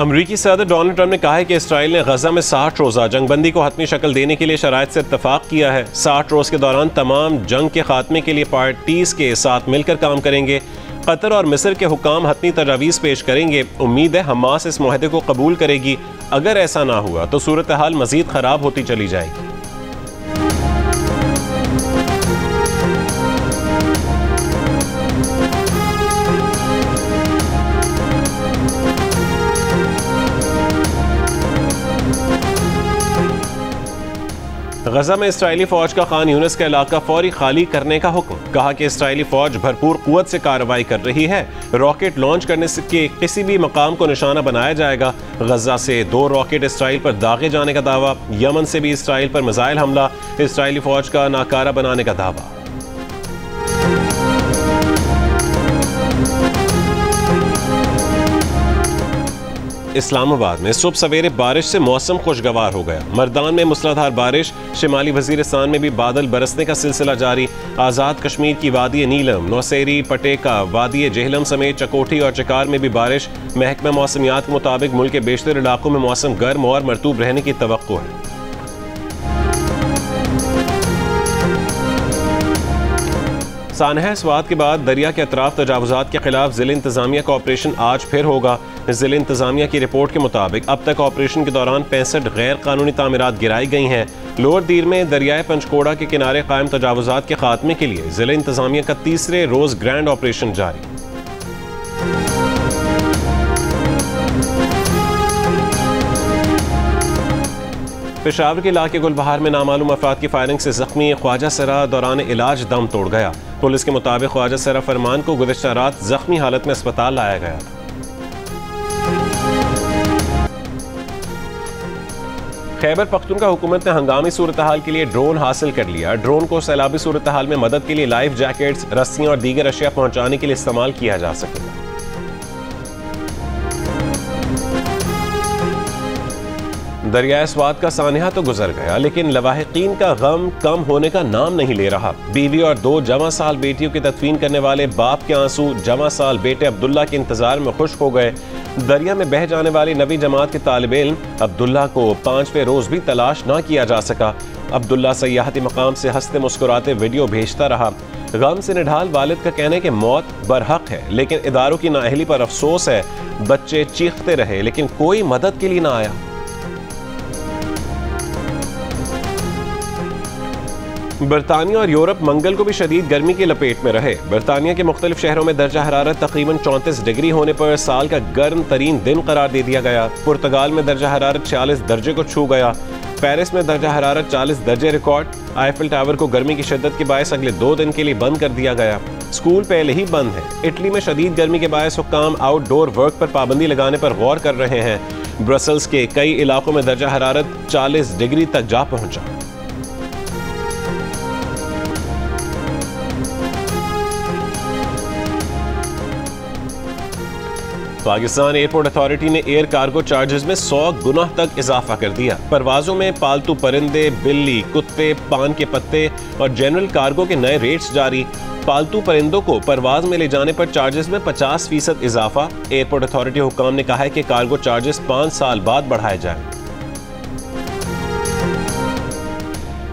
अमरीकी सदर Donald Trump ने कहा है कि इसराइल ने गजा में 60 रोज़ा जंगबंदी को हतमी शक्ल देने के लिए शराइत से इत्तफाक किया है। 60 रोज़ के दौरान तमाम जंग के खात्मे के लिए पार्टीज के साथ मिलकर काम करेंगे। कतर और मिस्र के हुकाम हतमी तजावीज़ पेश करेंगे। उम्मीद है हमास इस मुआहदे को कबूल करेगी। अगर ऐसा ना हुआ तो सूरत हाल मजीद ख़राब होती चली जाएगी। गजा में इसराइली फौज का खान यूनिस का इलाका फौरी खाली करने का हुक्म। कहा कि इसराइली फौज भरपूर कुव्वत से कार्रवाई कर रही है। रॉकेट लॉन्च करने के किसी भी मकाम को निशाना बनाया जाएगा। गजा से 2 रॉकेट इसराइल पर दागे जाने का दावा। यमन से भी इसराइल पर मिसाइल हमला। इसराइली फौज का नाकारा बनाने का दावा। इस्लामाबाद में सुबह सवेरे बारिश से मौसम खुशगवार हो गया। मर्दान में मूसलाधार बारिश। शिमाली वजीरिस्तान में भी बादल बरसने का सिलसिला जारी। आज़ाद कश्मीर की वादी नीलम, नौसेरी, पटेका, वादी जेहलम समेत चकोठी और चिकार में भी बारिश। महकमा मौसमियात के मुताबिक मुल्क के बेशतर इलाकों में मौसम गर्म और मरतूब रहने की तवक्को है। सानहा स्वात के बाद दरिया के अतराफ तजावुजात के खिलाफ जिला इंतजामिया का ऑपरेशन आज फिर होगा। जिला इंतजामिया की रिपोर्ट के मुताबिक अब तक ऑपरेशन के दौरान 65 गैर कानूनी तामीरात गिराई गई हैं। लोअर दीर में दरियाए पंचकोड़ा के किनारे कायम तजावुजात के खात्मे के लिए जिला इंतजामिया का तीसरे रोज ग्रैंड ऑपरेशन जारी। पेशावर के इलाके गुलबहार में नामालूम अफराद की फायरिंग से जख्मी ख्वाजा सरा दौरान इलाज दम तोड़ गया। पुलिस के मुताबिक ख्वाजा सरा फरमान को गुज़िश्ता रात जख्मी हालत में अस्पताल लाया गया था। खैबर पख्तूनख्वा हुकूमत ने हंगामी सूरत हाल के लिए ड्रोन हासिल कर लिया। ड्रोन को सैलाबी सूरत हाल में मदद के लिए लाइफ जैकेट्स, रस्सियां और दीगर अशिया पहुंचाने के लिए इस्तेमाल किया जा सकेगा। दरियाए स्वात का सानहा तो गुजर गया, लेकिन लवाहिकीन का गम कम होने का नाम नहीं ले रहा। बीवी और 2 जवां साल बेटियों की तदफीन करने वाले बाप के आंसू जवां साल बेटे अब्दुल्ला के इंतजार में खुश्क हो गए। दरिया में बह जाने वाली नवी जमात के तालिब इल्म अब्दुल्ला को 5वें रोज भी तलाश ना किया जा सका। अब्दुल्ला सयाहती मकाम से हंसते मुस्कुराते वीडियो भेजता रहा। गम से निढाल वालिद का कहना है कि मौत बरहक है, लेकिन इदारों की नाअहली पर अफसोस है। बच्चे चीखते रहे लेकिन कोई मदद के लिए ना आया। बरतानिया और यूरोप मंगल को भी शदीद गर्मी की लपेट में रहे। बरतानिया के मुख्तलिफ शहरों में दर्जा हरारत तकरीबन 34 डिग्री होने पर साल का गर्म तरीन दिन करार दे दिया गया। पुर्तगाल में दर्जा हरारत 46 दर्जे को छू गया। पेरिस में दर्जा हरारत 40 दर्जे रिकॉर्ड। आईफिल टावर को गर्मी की शिद्दत के बायस अगले 2 दिन के लिए बंद कर दिया गया। स्कूल पहले ही बंद है। इटली में शदीद गर्मी के बायस हुक्काम आउटडोर वर्क पर पाबंदी लगाने पर गौर कर रहे हैं। ब्रसल्स के कई इलाकों में दर्जा हरारत 40 डिग्री तक जा पहुंचा। पाकिस्तान एयरपोर्ट अथॉरिटी ने एयर कार्गो चार्जेस में 100 गुना तक इजाफा कर दिया। परवाजों में पालतू परिंदे, बिल्ली, कुत्ते, पान के पत्ते और जनरल कार्गो के नए रेट्स जारी। पालतू परिंदों को परवाज में ले जाने पर चार्जेस में 50% इजाफा। एयरपोर्ट अथॉरिटी हुक्काम ने कहा है कि कार्गो चार्जेस 5 साल बाद बढ़ाए जाएं।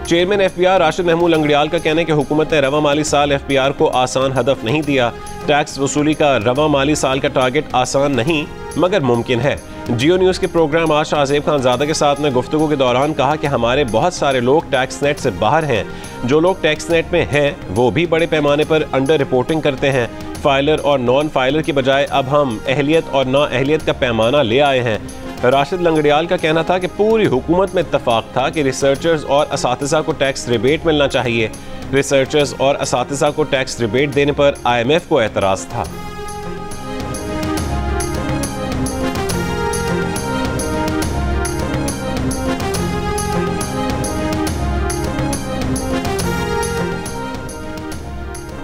चेयरमैन एफबीआर राशिद महमूद लंगड़ियाल का कहना है कि हुकूमत ने रवा माली साल एफबीआर को आसान हदफ नहीं दिया। टैक्स वसूली का रवा माली साल का टारगेट आसान नहीं मगर मुमकिन है। जियो न्यूज़ के प्रोग्राम आज शाहजेब खानजादा के साथ ने गुफ्तगू के दौरान कहा कि हमारे बहुत सारे लोग टैक्स नेट से बाहर हैं। जो लोग टैक्स नेट में हैं वो भी बड़े पैमाने पर अंडर रिपोर्टिंग करते हैं। फाइलर और नॉन फाइलर की बजाय अब हम अहलियत और नाअहलियत का पैमाना ले आए हैं। राशिद लंगड़ियाल का कहना था कि पूरी हुकूमत में इत्तफाक था कि रिसर्चर्स और असातिज़ा को टैक्स रिबेट मिलना चाहिए। रिसर्चर्स और असातिज़ा को टैक्स रिबेट देने पर IMF को एतराज़ था।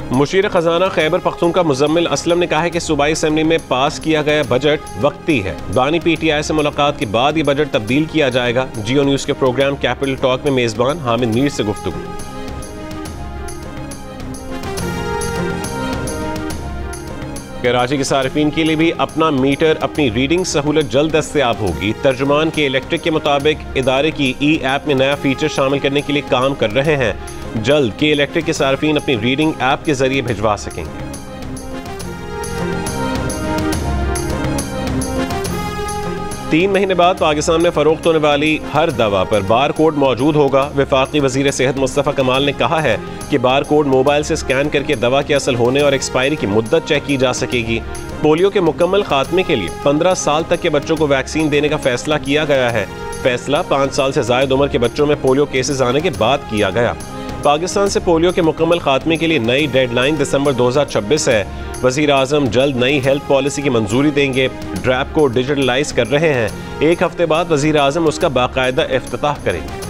मुशीर खजाना खैबर पख्तूनख्वा मुजम्मिल असलम ने कहा है कि सूबाई असेंबली में पास किया गया बजट वक्ती है। बानी PTI से मुलाकात के बाद ये बजट तब्दील किया जाएगा। जियो न्यूज़ के प्रोग्राम कैपिटल टॉक में मेज़बान हामिद मीर से गुफ्तगू। कराची के सार्फिन के लिए भी अपना मीटर अपनी रीडिंग सहूलत जल्द दस्तयाब होगी। तर्जुमान के इलेक्ट्रिक के मुताबिक इदारे की ई ऐप में नया फीचर शामिल करने के लिए काम कर रहे हैं। जल्द के इलेक्ट्रिक के सार्फिन अपनी रीडिंग ऐप के जरिए भिजवा सकेंगे। तीन महीने बाद पाकिस्तान में फरोख्त होने वाली हर दवा पर बार कोड मौजूद होगा। वफाकी वजीर सेहत मुस्तफ़ा कमाल ने कहा है कि बार कोड मोबाइल से स्कैन करके दवा के असल होने और एक्सपायरी की मुद्दत चेक की जा सकेगी। पोलियो के मुकम्मल खात्मे के लिए 15 साल तक के बच्चों को वैक्सीन देने का फैसला किया गया है। फैसला 5 साल से ज़ायद उम्र के बच्चों में पोलियो केसेस आने के बाद किया गया। पाकिस्तान से पोलियो के मुकम्मल खात्मे के लिए नई डेडलाइन दिसंबर 2026 है। वज़ीर आज़म जल्द नई हेल्थ पॉलिसी की मंजूरी देंगे। ड्रैप को डिजिटलाइज कर रहे हैं। एक हफ्ते बाद वज़ीर आज़म उसका बाकायदा इफ्तिताह करेंगे।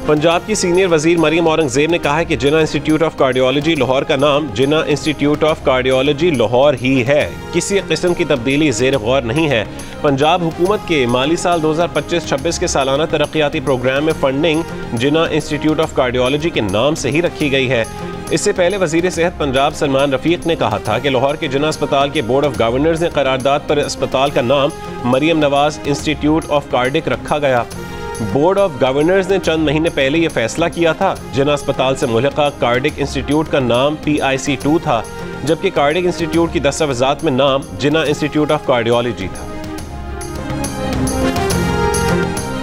पंजाब की सीनियर वजीर मरियम औरंगजेब ने कहा है कि जिन्ना इंस्टीट्यूट ऑफ कार्डियोलॉजी लाहौर का नाम जिन्ना इंस्टीट्यूट ऑफ कार्डियोलॉजी लाहौर ही है। किसी किस्म की तब्दीली ज़ेर गौर नहीं है। पंजाब हुकूमत के माली साल 2025-26 के सालाना तरक्याती प्रोग्राम में funding Jinnah institute of cardiology के नाम से ही रखी गई है। इससे पहले वजीर सेहत पंजाब सलमान रफीक ने कहा था कि लाहौर के जिन्ना अस्पताल के बोर्ड ऑफ गवर्नर्स ने करारदाद पर अस्पताल का नाम Maryam Nawaz institute of cardiac रखा गया। बोर्ड ऑफ गवर्नर्स ने चंद महीने पहले यह फैसला किया था। जिन्ना अस्पताल से मुल्हका कार्डिक इंस्टीट्यूट का नाम PIC2 था, जबकि कार्डिक इंस्टीट्यूट की दस्तावेज़ात में नाम जिन्ना इंस्टीट्यूट ऑफ कार्डियोलॉजी था।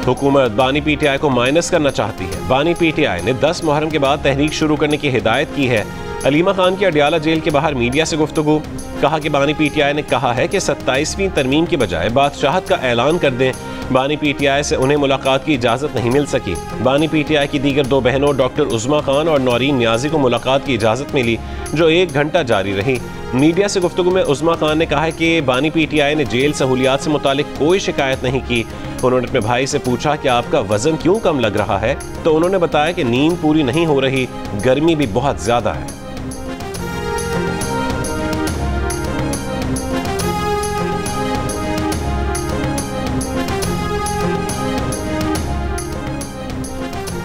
हुकूमत बानी PTI को माइनस करना चाहती है। बानी PTI ने 10 मुहर्रम के बाद तहरीक शुरू करने की हिदायत की है। अलीमा खान की अडियाला जेल के बाहर मीडिया से गुफ्तगू। कहा कि बानी PTI ने कहा है कि 27वीं तरमीम की बजाय बादशाहत का ऐलान कर दें। बानी PTI से उन्हें मुलाकात की इजाज़त नहीं मिल सकी। बानी PTI की दीगर 2 बहनों डॉक्टर उज़्मा खान और नौरीन न्याजी को मुलाकात की इजाज़त मिली, जो 1 घंटा जारी रही। मीडिया से गुफ्तगू में उज़्मा खान ने कहा है कि बानी PTI ने जेल सहूलियात से मुतालिक कोई शिकायत नहीं की। उन्होंने अपने भाई से पूछा कि आपका वजन क्यों कम लग रहा है, तो उन्होंने बताया कि नींद पूरी नहीं हो रही, गर्मी भी बहुत ज़्यादा है।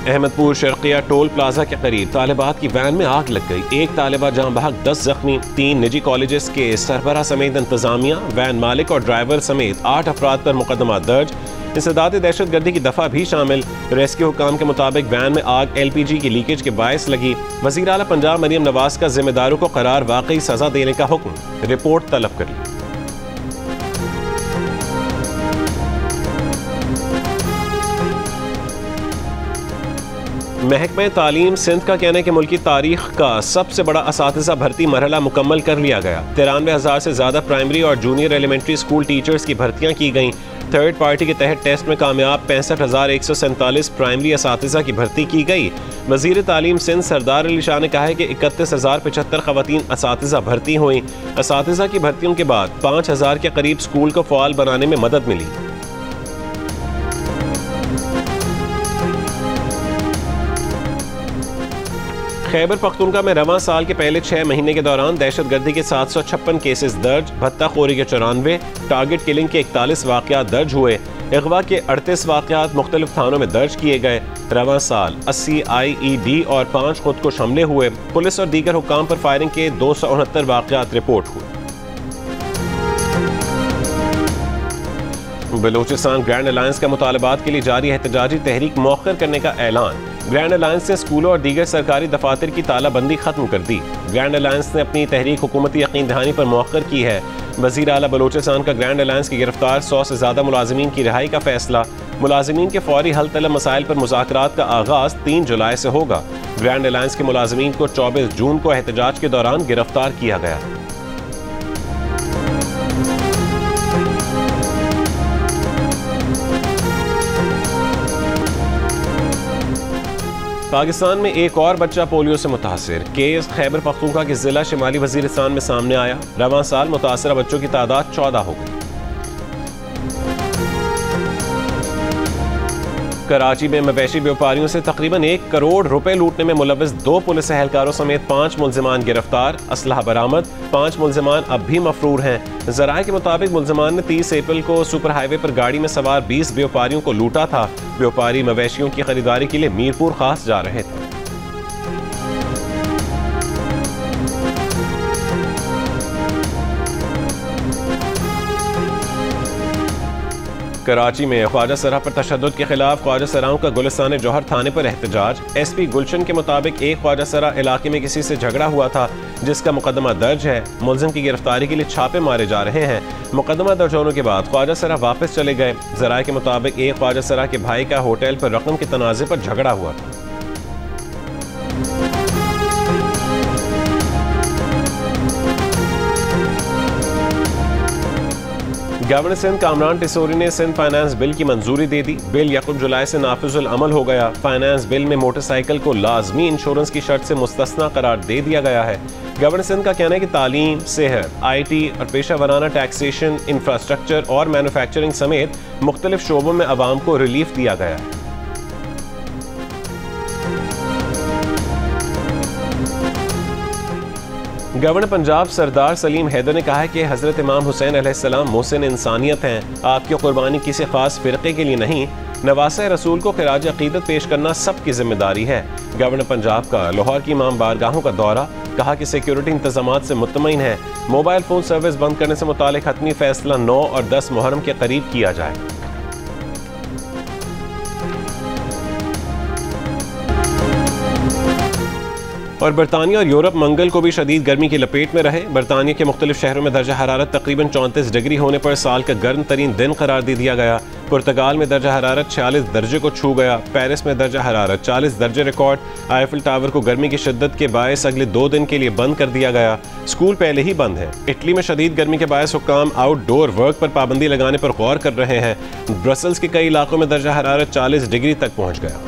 अहमदपुर शर्किया टोल प्लाजा के करीब तालिबात की वैन में आग लग गई। एक तालिबा जहां बहक 10 जख्मी। 3 निजी कॉलेजेस के सरबराह समेत इंतजामिया, वैन मालिक और ड्राइवर समेत 8 अफराद पर मुकदमा दर्ज। इंसदाद दहशत गर्दी की दफा भी शामिल। रेस्क्यू हुकाम के मुताबिक वैन में आग LPG की लीकेज के बायस लगी। वज़ीर आला पंजाब मरियम नवाज का जिम्मेदारों को करार वाकई सजा देने का हुक्म। रिपोर्ट तलब कर ली। महकमा तालीम सिंध का कहना है कि मुल्की तारीख का सबसे बड़ा असातिज़ा भर्ती मरहला मुकम्मल कर लिया गया। 93,000 से ज़्यादा प्राइमरी और जूनियर एलिमेंट्री स्कूल टीचर्स की भर्तियाँ की गईं। थर्ड पार्टी के तहत टेस्ट में कामयाब 65,147 प्राइमरी असातिज़ा की भर्ती की गई। वज़ीर तालीम सिंध सरदार अली शाह ने कहा है कि 31,075 ख़वातीन असातिज़ा भर्ती हुई। असातिज़ा की भर्तियों के बाद 5,000 के करीब स्कूल को फ़आल बनाने में मदद मिली। खैबर पख्तूनख्वा में रवां साल के पहले 6 महीने के दौरान दहशत गर्दी के 756 केसेस दर्ज, भत्ताखोरी के 94, टारगेट किलिंग के 41 वाक़यात दर्ज हुए। अगवा के 38 वाक़यात मुख्तलिफ थानों में दर्ज किए गए। रवां साल 80 IED और 5 खुदकुश हमले हुए। पुलिस और दीगर हुक्काम पर फायरिंग के 269 वाक़यात रिपोर्ट हुए। बलूचिस्तान ग्रैंड अलायंस का मुतालबात के लिए जारी एहतजाजी तहरीक मौखर करने का ऐलान। ग्रैंड अलायंस ने स्कूलों और दीगर सरकारी दफातर की तालाबंदी खत्म कर दी। ग्रैंड अलायंस ने अपनी तहरीक हुकूमती यकीन दहानी पर मौखर की है। वज़ीर आला बलूचिस्तान का ग्रैंड अलायंस की गिरफ्तार 100 से ज़्यादा मुलाजिमीन की रिहाई का फैसला। मुलाजिमीन के फौरी हल तलब मसाइल पर मुज़ाकरात का आगाज़ 3 जुलाई से होगा। ग्रैंड अलायंस के मुलाजिमीन को 24 जून को एहतजाज के दौरान गिरफ्तार किया गया। पाकिस्तान में एक और बच्चा पोलियो से मुतासर। केस खैबर पख्तूनख्वा के जिला शिमाली वजीरिस्तान में सामने आया। रवां साल मुतासरा बच्चों की तादाद 14 हो गई। कराची में मवेशी व्यापारियों से तकरीबन 1 करोड़ रुपए लूटने में मुलव्वस 2 पुलिस एहलकारों समेत 5 मुल्जिमान गिरफ्तार, असलहा बरामद। 5 मुल्जिमान अब भी मफरूर हैं। ज़राए के मुताबिक मुल्जिमान ने 30 अप्रैल को सुपर हाईवे पर गाड़ी में सवार 20 व्यापारियों को लूटा था। व्यापारी मवेशियों की खरीदारी के लिए मीरपुर खास जा रहे थे। कराची में ख्वाजा सरा पर तशद्दुद के खिलाफ ख्वाजा सराओं का गुलिस्तान जौहर थाने पर एहतजाज। SP गुलशन के मुताबिक एक ख्वाजा सरा इलाके में किसी से झगड़ा हुआ था जिसका मुकदमा दर्ज है। मुलजिम की गिरफ्तारी के लिए छापे मारे जा रहे हैं। मुकदमा दर्ज होने के बाद ख्वाजा सरा वापस चले गए। ज़राए के मुताबिक एक ख्वाजा सरा के भाई का होटल पर रकम के तनाज़े पर झगड़ा हुआ था। गवर्नर सिंध कामरान टिसोरी ने सिंध फाइनेंस बिल की मंजूरी दे दी। बिल 1 जुलाई से नाफिजुल अमल हो गया। फाइनेंस बिल में मोटरसाइकिल को लाजमी इंश्योरेंस की शर्त से मुस्तस्ना करार दे दिया गया है। गवर्नर सिंध का कहना है कि तालीम, सेहत, IT और पेशा वराना टैक्सेशन, इंफ्रास्ट्रक्चर और मैन्युफैक्चरिंग समेत मुख्तलिफ शोबों में अवाम को रिलीफ दिया गया है। गवर्नर पंजाब सरदार सलीम हैदर ने कहा है कि हजरत इमाम हुसैन अलैहिस्सलाम मोहसिन इंसानियत हैं। आपकी कुर्बानी किसी खास फिरके के लिए नहीं, नवासे रसूल को खिराज अकीदत पेश करना सबकी जिम्मेदारी है। गवर्नर पंजाब का लाहौर की इमाम बारगाहों का दौरा, कहा कि सिक्योरिटी इंतजामात से मुतमईन है। मोबाइल फोन सर्विस बंद करने से मुतालिक हतमी फैसला 9 और 10 मुहर्रम के करीब किया जाए। और बरतानिया और यूरोप मंगल को भी शदीद गर्मी की लपेट में रहे। बरतानिया के मुख्तलिफ शहरों में दर्जा हरारत तकरीबन 34 डिग्री होने पर साल का गर्म तरीन दिन करार दे दिया गया। पुर्तगाल में दर्जा हरारत 46 दर्जे को छू गया। पेरिस में दर्जा हरारत 40 दर्जे रिकॉर्ड। आईफिल टावर को गर्मी की शिद्दत के बायस अगले 2 दिन के लिए बंद कर दिया गया। स्कूल पहले ही बंद है। इटली में शदीद गर्मी के बायस हुक्काम आउटडोर वर्क पर पाबंदी लगाने पर गौर कर रहे हैं। ब्रसल्स के कई इलाकों में दर्जा हरारत 40 डिग्री तक पहुँच गया।